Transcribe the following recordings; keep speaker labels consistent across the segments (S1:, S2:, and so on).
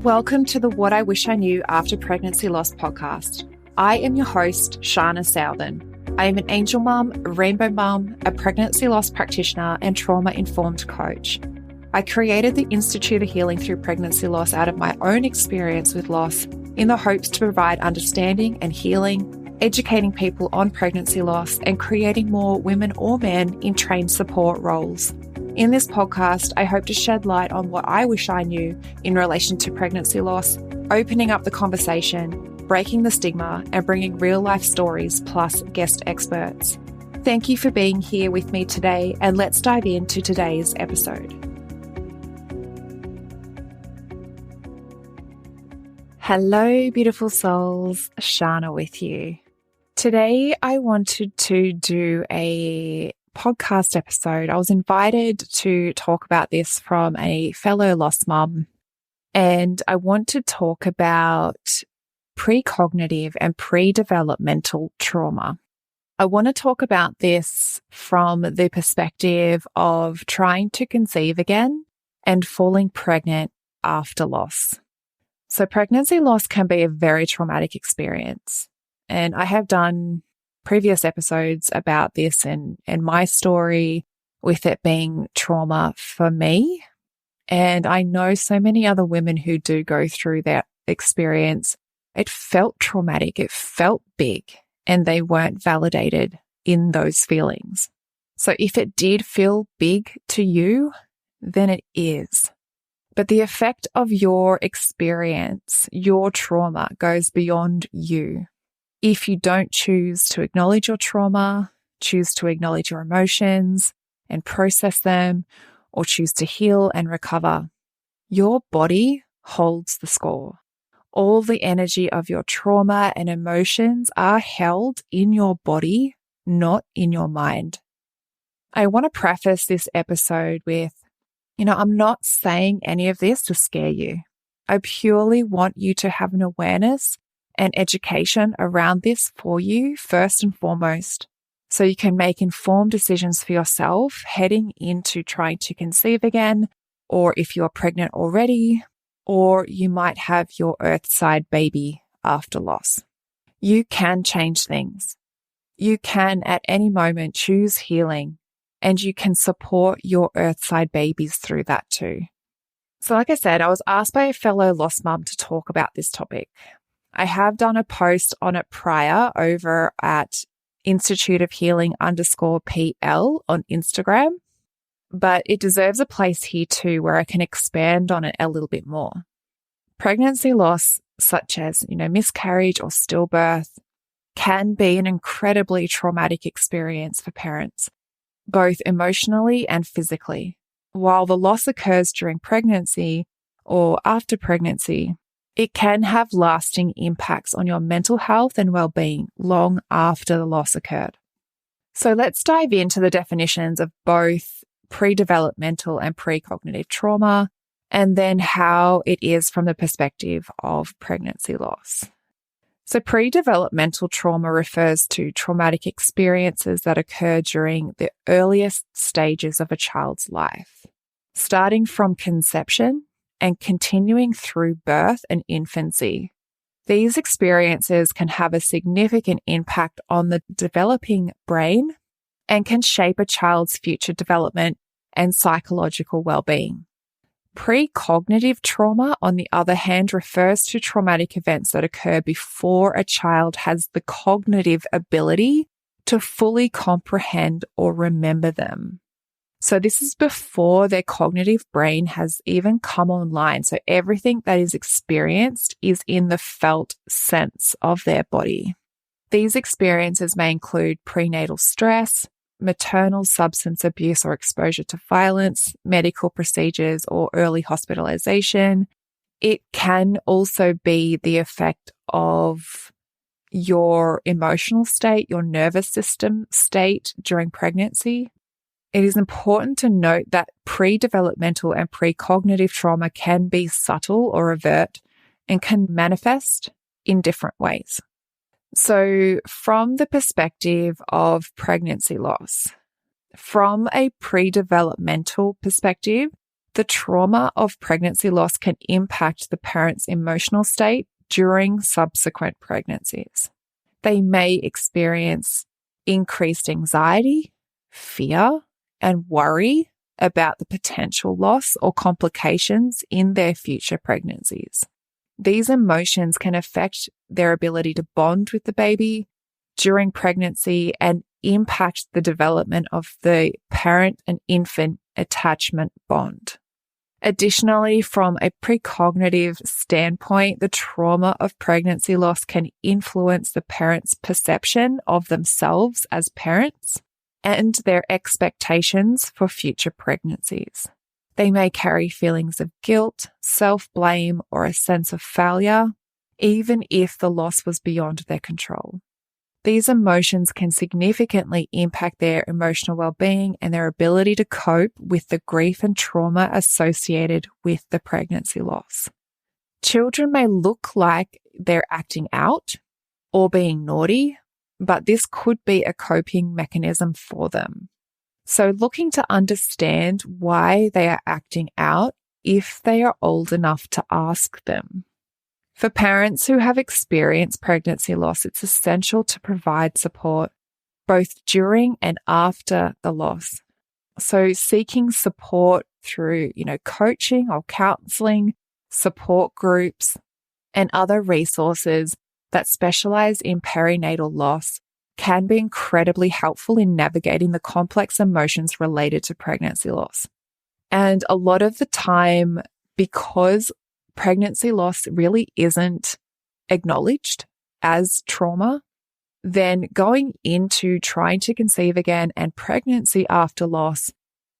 S1: Welcome to the What I Wish I Knew After Pregnancy Loss podcast. I am your host, Sharna Southan. I am an angel mum, a rainbow mum, a pregnancy loss practitioner, and trauma-informed coach. I created the Institute of Healing Through Pregnancy Loss out of my own experience with loss in the hopes to provide understanding and healing, educating people on pregnancy loss, and creating more women or men in trained support roles. In this podcast, I hope to shed light on what I wish I knew in relation to pregnancy loss, opening up the conversation, breaking the stigma, and bringing real-life stories plus guest experts. Thank you for being here with me today, and let's dive into today's episode. Hello, beautiful souls. Sharna with you. Today, I wanted to do a podcast episode. I was invited to talk about this from a fellow lost mum, and I want to talk about precognitive and pre-developmental trauma. I want to talk about this from the perspective of trying to conceive again and falling pregnant after loss. So pregnancy loss can be a very traumatic experience, and I have done previous episodes about this and my story with it being trauma for me. And I know so many other women who do go through that experience. It felt traumatic. It felt big, and they weren't validated in those feelings. So if it did feel big to you, then it is. But the effect of your experience, your trauma, goes beyond you. If you don't choose to acknowledge your trauma, choose to acknowledge your emotions and process them, or choose to heal and recover, your body holds the score. All the energy of your trauma and emotions are held in your body, not in your mind. I want to preface this episode with, I'm not saying any of this to scare you. I purely want you to have an awareness and education around this for you first and foremost, so you can make informed decisions for yourself heading into trying to conceive again, or if you're pregnant already, or you might have your earthside baby after loss. You can change things. You can at any moment choose healing, and you can support your earthside babies through that too. So like I said, I was asked by a fellow lost mum to talk about this topic. I have done a post on it prior over at Institute of Healing _PL on Instagram, but it deserves a place here too where I can expand on it a little bit more. Pregnancy loss, such as, miscarriage or stillbirth, can be an incredibly traumatic experience for parents, both emotionally and physically. While the loss occurs during pregnancy or after pregnancy, it can have lasting impacts on your mental health and well-being long after the loss occurred. So let's dive into the definitions of both pre-developmental and precognitive trauma, and then how it is from the perspective of pregnancy loss. So pre-developmental trauma refers to traumatic experiences that occur during the earliest stages of a child's life, starting from conception and continuing through birth and infancy. These experiences can have a significant impact on the developing brain and can shape a child's future development and psychological well-being. Precognitive trauma, on the other hand, refers to traumatic events that occur before a child has the cognitive ability to fully comprehend or remember them. So this is before their cognitive brain has even come online. So everything that is experienced is in the felt sense of their body. These experiences may include prenatal stress, maternal substance abuse or exposure to violence, medical procedures, or early hospitalization. It can also be the effect of your emotional state, your nervous system state during pregnancy. It is important to note that pre-developmental and precognitive trauma can be subtle or overt and can manifest in different ways. So from the perspective of pregnancy loss, from a pre-developmental perspective, The trauma of pregnancy loss can impact the parent's emotional state during subsequent pregnancies. They may experience increased anxiety, fear, and worry about the potential loss or complications in their future pregnancies. These emotions can affect their ability to bond with the baby during pregnancy and impact the development of the parent and infant attachment bond. Additionally, from a precognitive standpoint, the trauma of pregnancy loss can influence the parent's perception of themselves as parents and their expectations for future pregnancies. They may carry feelings of guilt, self-blame, or a sense of failure, even if the loss was beyond their control. These emotions can significantly impact their emotional well-being and their ability to cope with the grief and trauma associated with the pregnancy loss. Children may look like they're acting out or being naughty, but this could be a coping mechanism for them. So looking to understand why they are acting out if they are old enough to ask them. For parents who have experienced pregnancy loss, it's essential to provide support both during and after the loss. So seeking support through, coaching or counseling, support groups, and other resources that specialize in perinatal loss can be incredibly helpful in navigating the complex emotions related to pregnancy loss. And a lot of the time, because pregnancy loss really isn't acknowledged as trauma, then going into trying to conceive again and pregnancy after loss,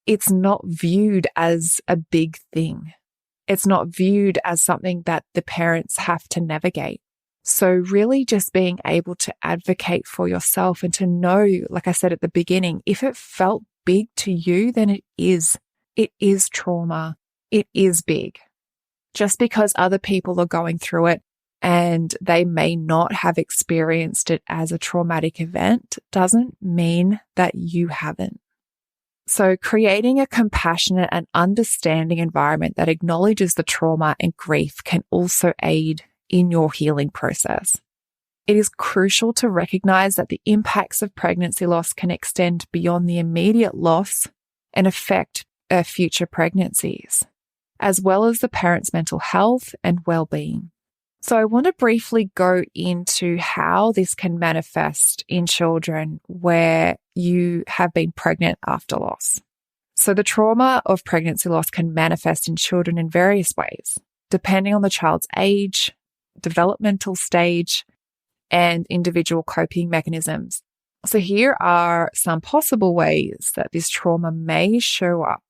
S1: it's not viewed as a big thing. It's not viewed as something that the parents have to navigate. So really just being able to advocate for yourself and to know, like I said at the beginning, if it felt big to you, then it is. It is trauma. It is big. Just because other people are going through it and they may not have experienced it as a traumatic event doesn't mean that you haven't. So creating a compassionate and understanding environment that acknowledges the trauma and grief can also aid in your healing process. It is crucial to recognize that the impacts of pregnancy loss can extend beyond the immediate loss and affect future pregnancies, as well as the parent's mental health and well-being. So I want to briefly go into how this can manifest in children where you have been pregnant after loss. So the trauma of pregnancy loss can manifest in children in various ways, depending on the child's age, developmental stage, and individual coping mechanisms. So here are some possible ways that this trauma may show up.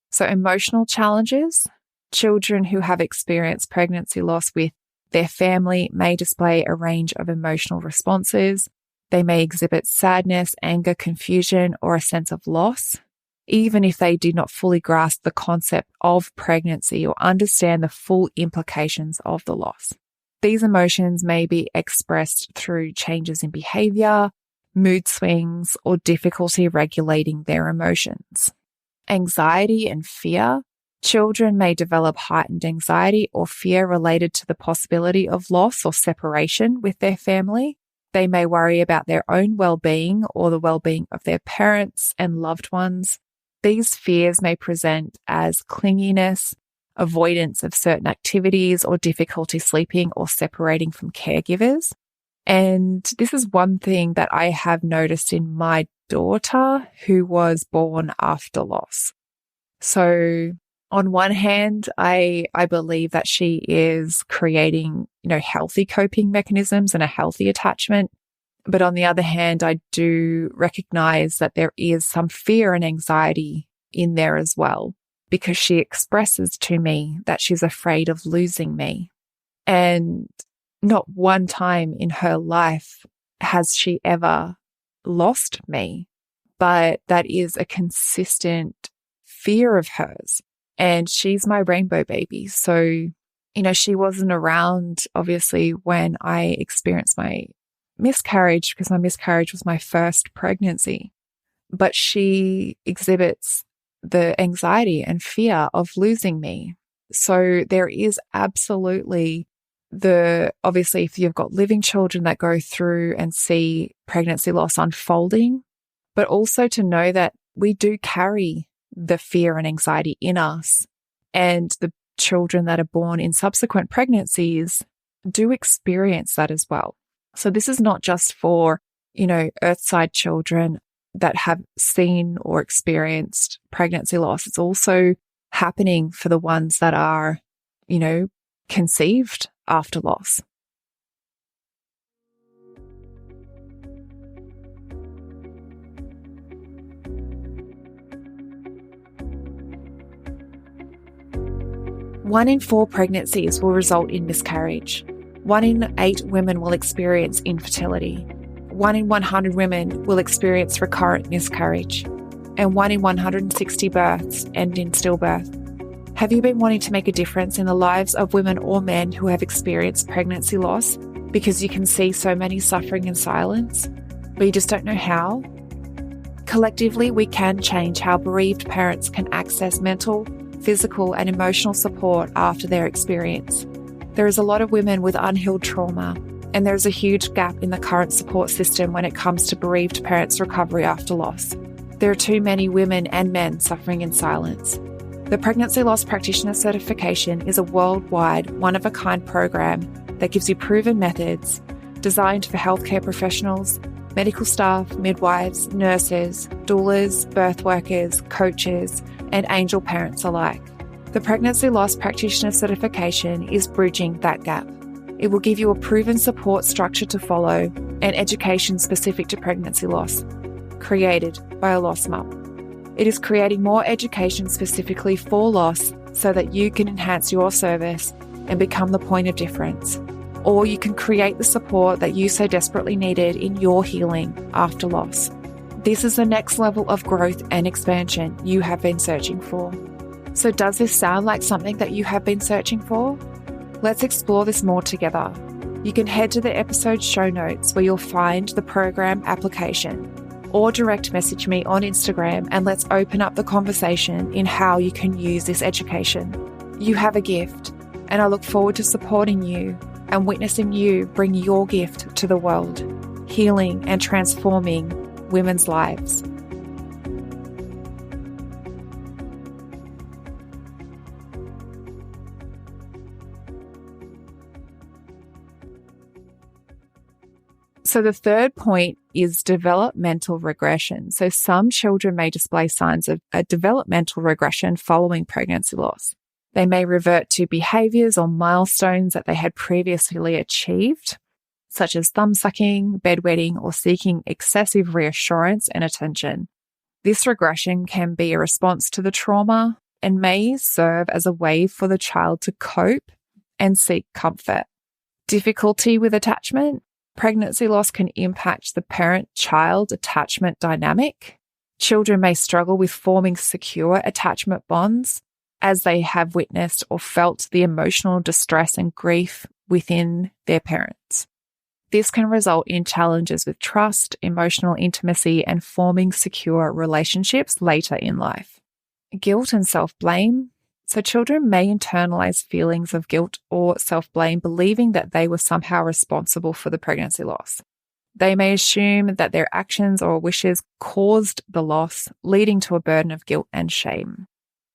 S1: So emotional challenges. Children who have experienced pregnancy loss with their family may display a range of emotional responses. They may exhibit sadness, anger, confusion, or a sense of loss, even if they did not fully grasp the concept of pregnancy or understand the full implications of the loss. These emotions may be expressed through changes in behavior, mood swings, or difficulty regulating their emotions. Anxiety and fear. Children may develop heightened anxiety or fear related to the possibility of loss or separation with their family. They may worry about their own well-being or the well-being of their parents and loved ones. These fears may present as clinginess, avoidance of certain activities, or difficulty sleeping or separating from caregivers. And this is one thing that I have noticed in my daughter who was born after loss. So on one hand, I believe that she is creating, healthy coping mechanisms and a healthy attachment. But on the other hand, I do recognize that there is some fear and anxiety in there as well, because she expresses to me that she's afraid of losing me. And not one time in her life has she ever lost me, but that is a consistent fear of hers. And she's my rainbow baby. So, she wasn't around, obviously, when I experienced my miscarriage, because my miscarriage was my first pregnancy. But she exhibits the anxiety and fear of losing me. So there is absolutely obviously, if you've got living children that go through and see pregnancy loss unfolding, but also to know that we do carry the fear and anxiety in us, and the children that are born in subsequent pregnancies do experience that as well. So this is not just for, earthside children that have seen or experienced pregnancy loss. It's also happening for the ones that are, conceived after loss. One in 4 pregnancies will result in miscarriage. 1 in 8 women will experience infertility. 1 in 100 women will experience recurrent miscarriage. And 1 in 160 births end in stillbirth. Have you been wanting to make a difference in the lives of women or men who have experienced pregnancy loss because you can see so many suffering in silence, but you just don't know how? Collectively, we can change how bereaved parents can access mental, physical, and emotional support after their experience. There is a lot of women with unhealed trauma, and there is a huge gap in the current support system when it comes to bereaved parents' recovery after loss. There are too many women and men suffering in silence. The Pregnancy Loss Practitioner certification is a worldwide, one-of-a-kind program that gives you proven methods designed for healthcare professionals, medical staff, midwives, nurses, doulas, birth workers, coaches, and angel parents alike. The Pregnancy Loss Practitioner certification is bridging that gap. It will give you a proven support structure to follow and education specific to pregnancy loss, created by a lost mum. It is creating more education specifically for loss so that you can enhance your service and become the point of difference. Or you can create the support that you so desperately needed in your healing after loss. This is the next level of growth and expansion you have been searching for. So does this sound like something that you have been searching for? Let's explore this more together. You can head to the episode show notes where you'll find the program application, or direct message me on Instagram and let's open up the conversation in how you can use this education. You have a gift, and I look forward to supporting you and witnessing you bring your gift to the world, healing and transforming women's lives. So the third point is developmental regression. So some children may display signs of a developmental regression following pregnancy loss. They may revert to behaviors or milestones that they had previously achieved, such as thumb sucking, bedwetting, or seeking excessive reassurance and attention. This regression can be a response to the trauma and may serve as a way for the child to cope and seek comfort. Difficulty with attachment. Pregnancy loss can impact the parent-child attachment dynamic. Children may struggle with forming secure attachment bonds as they have witnessed or felt the emotional distress and grief within their parents. This can result in challenges with trust, emotional intimacy, and forming secure relationships later in life. Guilt and self-blame. So children may internalize feelings of guilt or self-blame, believing that they were somehow responsible for the pregnancy loss. They may assume that their actions or wishes caused the loss, leading to a burden of guilt and shame.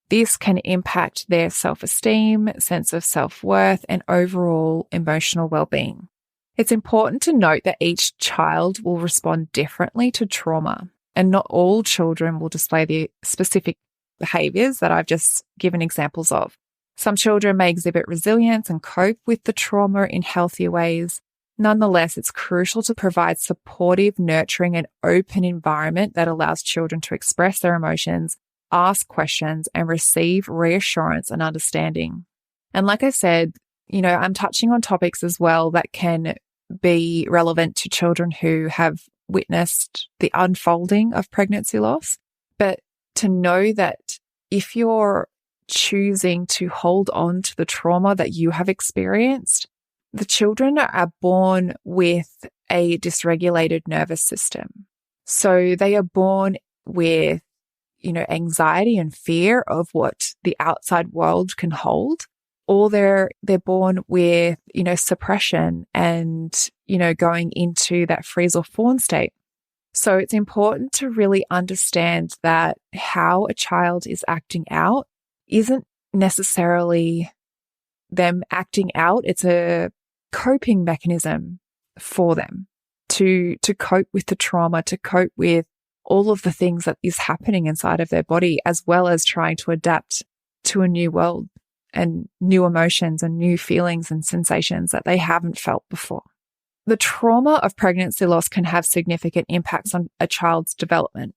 S1: This can impact their self-esteem, sense of self-worth, and overall emotional well-being. It's important to note that each child will respond differently to trauma, and not all children will display the specific behaviors that I've just given examples of. Some children may exhibit resilience and cope with the trauma in healthier ways. Nonetheless, it's crucial to provide supportive, nurturing, and open environment that allows children to express their emotions, ask questions, and receive reassurance and understanding. And like I said, I'm touching on topics as well that can be relevant to children who have witnessed the unfolding of pregnancy loss. But to know that if you're choosing to hold on to the trauma that you have experienced, the children are born with a dysregulated nervous system. So they are born with, anxiety and fear of what the outside world can hold, or they're born with, suppression and, going into that freeze or fawn state. So it's important to really understand that how a child is acting out isn't necessarily them acting out. It's a coping mechanism for them to cope with the trauma, to cope with all of the things that is happening inside of their body, as well as trying to adapt to a new world and new emotions and new feelings and sensations that they haven't felt before. The trauma of pregnancy loss can have significant impacts on a child's development.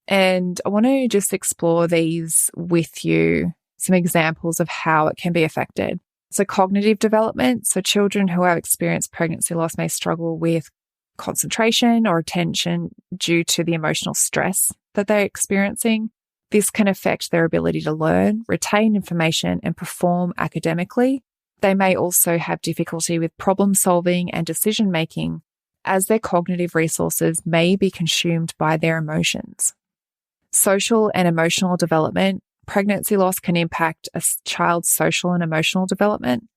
S1: And I want to just explore these with you, some examples of how it can be affected. So cognitive development. So children who have experienced pregnancy loss may struggle with concentration or attention due to the emotional stress that they're experiencing. This can affect their ability to learn, retain information, and perform academically. They may also have difficulty with problem solving and decision making, as their cognitive resources may be consumed by their emotions. Social and emotional development. Pregnancy loss can impact a child's social and emotional development.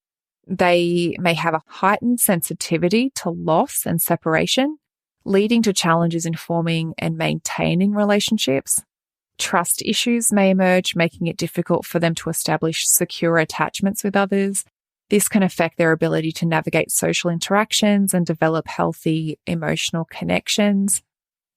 S1: They may have a heightened sensitivity to loss and separation, leading to challenges in forming and maintaining relationships. Trust issues may emerge, making it difficult for them to establish secure attachments with others. This can affect their ability to navigate social interactions and develop healthy emotional connections.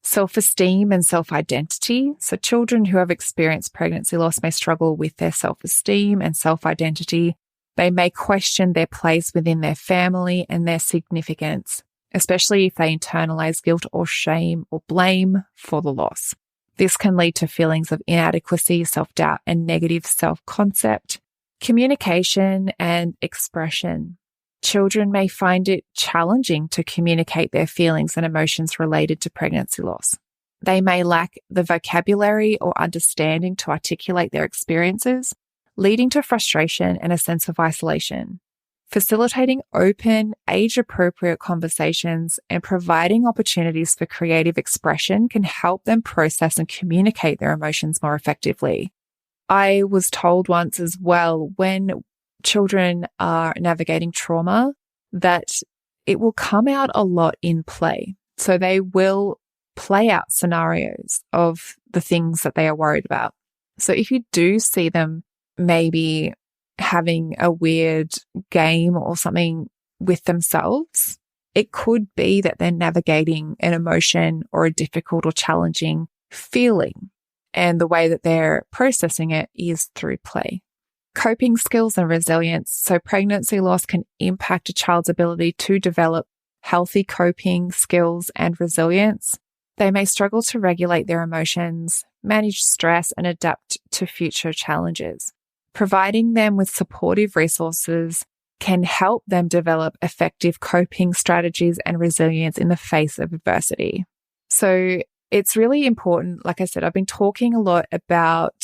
S1: Self-esteem and self-identity. So children who have experienced pregnancy loss may struggle with their self-esteem and self-identity. They may question their place within their family and their significance, especially if they internalize guilt or shame or blame for the loss. This can lead to feelings of inadequacy, self-doubt, and negative self-concept. Communication and expression. Children may find it challenging to communicate their feelings and emotions related to pregnancy loss. They may lack the vocabulary or understanding to articulate their experiences, leading to frustration and a sense of isolation. Facilitating open, age-appropriate conversations and providing opportunities for creative expression can help them process and communicate their emotions more effectively. I was told once as well, when children are navigating trauma, that it will come out a lot in play. So they will play out scenarios of the things that they are worried about. So if you do see them maybe having a weird game or something with themselves, it could be that they're navigating an emotion or a difficult or challenging feeling. And the way that they're processing it is through play. Coping skills and resilience. So pregnancy loss can impact a child's ability to develop healthy coping skills and resilience. They may struggle to regulate their emotions, manage stress, and adapt to future challenges. Providing them with supportive resources can help them develop effective coping strategies and resilience in the face of adversity. So it's really important. Like I said, I've been talking a lot about,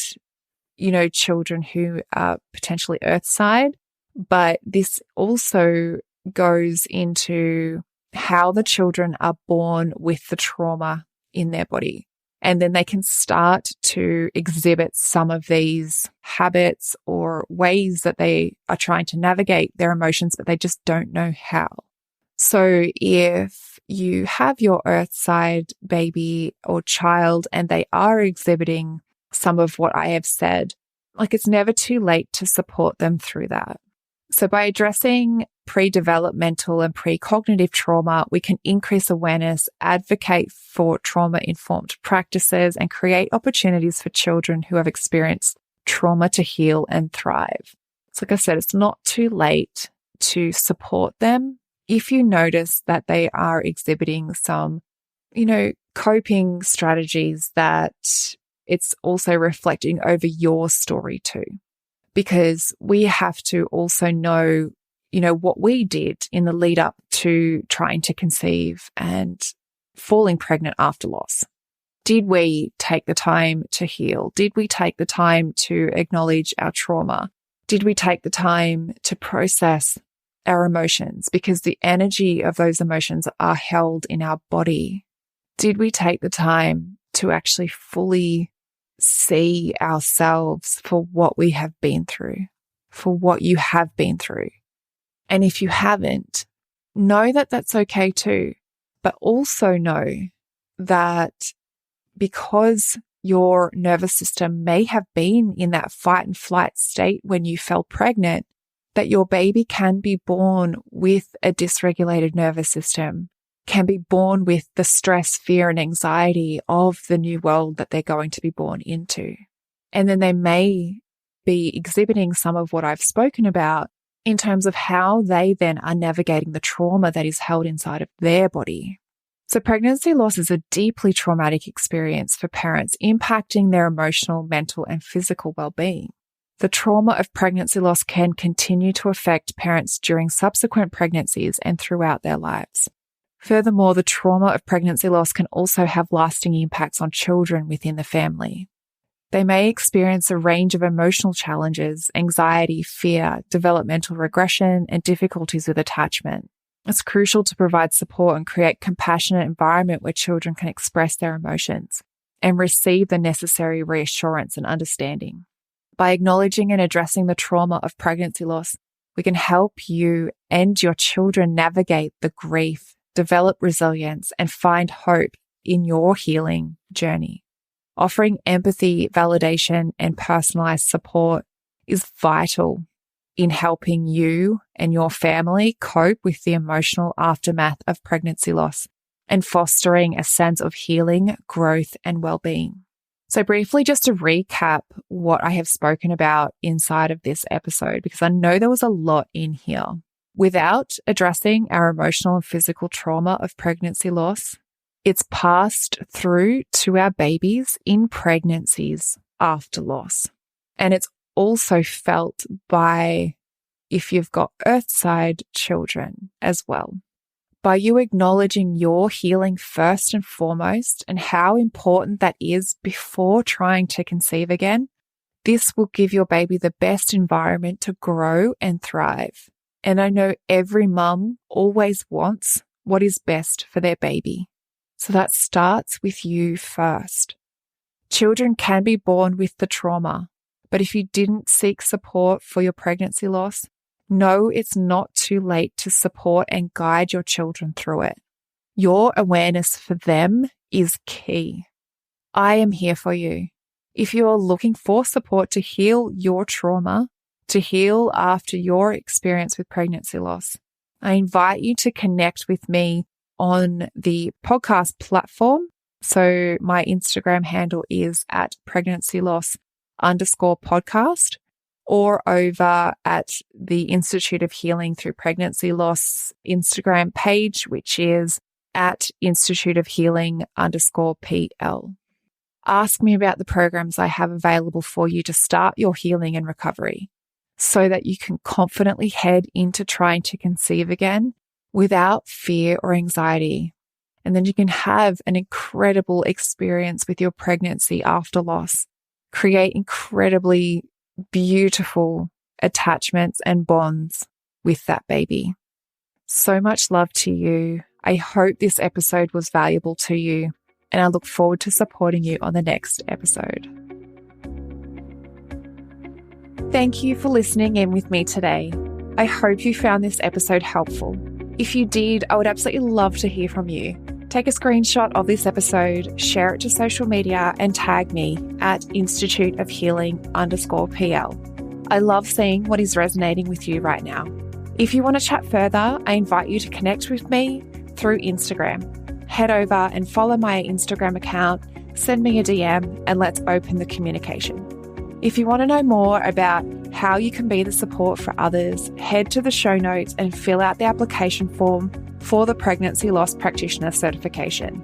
S1: children who are potentially earthside, but this also goes into how the children are born with the trauma in their body. And then they can start to exhibit some of these habits or ways that they are trying to navigate their emotions, but they just don't know how. So if you have your earthside baby or child and they are exhibiting some of what I have said, it's never too late to support them through that. So by addressing pre-developmental and precognitive trauma, we can increase awareness, advocate for trauma-informed practices, and create opportunities for children who have experienced trauma to heal and thrive. So like I said, it's not too late to support them if you notice that they are exhibiting some, coping strategies that it's also reflecting over your story too. Because we have to also know, what we did in the lead up to trying to conceive and falling pregnant after loss. Did we take the time to heal? Did we take the time to acknowledge our trauma? Did we take the time to process our emotions? Because the energy of those emotions are held in our body. Did we take the time to actually fully see ourselves for what we have been through, for what you have been through. And if you haven't, know that that's okay too, but also know that because your nervous system may have been in that fight and flight state when you fell pregnant, that your baby can be born with a dysregulated nervous system, can be born with the stress, fear, and anxiety of the new world that they're going to be born into. And then they may be exhibiting some of what I've spoken about in terms of how they then are navigating the trauma that is held inside of their body. So pregnancy loss is a deeply traumatic experience for parents, impacting their emotional, mental, and physical well-being. The trauma of pregnancy loss can continue to affect parents during subsequent pregnancies and throughout their lives. Furthermore, the trauma of pregnancy loss can also have lasting impacts on children within the family. They may experience a range of emotional challenges, anxiety, fear, developmental regression, and difficulties with attachment. It's crucial to provide support and create a compassionate environment where children can express their emotions and receive the necessary reassurance and understanding. By acknowledging and addressing the trauma of pregnancy loss, we can help you and your children navigate the grief, develop resilience, and find hope in your healing journey. Offering empathy, validation, and personalized support is vital in helping you and your family cope with the emotional aftermath of pregnancy loss and fostering a sense of healing, growth, and well-being. So briefly, just to recap what I have spoken about inside of this episode, because I know there was a lot in here. Without addressing our emotional and physical trauma of pregnancy loss, it's passed through to our babies in pregnancies after loss. And it's also felt by, if you've got earthside children as well. By you acknowledging your healing first and foremost and how important that is before trying to conceive again, this will give your baby the best environment to grow and thrive. And I know every mum always wants what is best for their baby. So that starts with you first. Children can be born with the trauma, but if you didn't seek support for your pregnancy loss, know it's not too late to support and guide your children through it. Your awareness for them is key. I am here for you. If you are looking for support to heal your trauma, to heal after your experience with pregnancy loss, I invite you to connect with me on the podcast platform. So my Instagram handle is at pregnancyloss_podcast, or over at the Institute of Healing Through Pregnancy Loss Instagram page, which is at Institute of Healing_PL. Ask me about the programs I have available for you to start your healing and recovery so that you can confidently head into trying to conceive again without fear or anxiety. And then you can have an incredible experience with your pregnancy after loss. Create incredibly beautiful attachments and bonds with that baby. So much love to you. I hope this episode was valuable to you, and I look forward to supporting you on the next episode. Thank you for listening in with me today. I hope you found this episode helpful. If you did, I would absolutely love to hear from you. Take a screenshot of this episode, share it to social media, and tag me at Institute of Healing_PL. I love seeing what is resonating with you right now. If you want to chat further, I invite you to connect with me through Instagram. Head over and follow my Instagram account, send me a DM, and let's open the communication. If you want to know more about how you can be the support for others, head to the show notes and fill out the application form for the Pregnancy Loss Practitioner certification.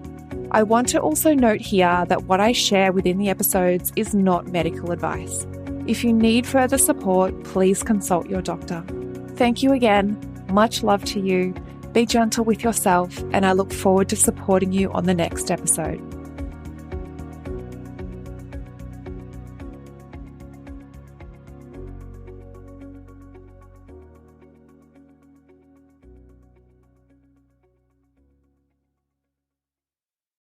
S1: I want to also note here that what I share within the episodes is not medical advice. If you need further support, please consult your doctor. Thank you again. Much love to you. Be gentle with yourself, and I look forward to supporting you on the next episode.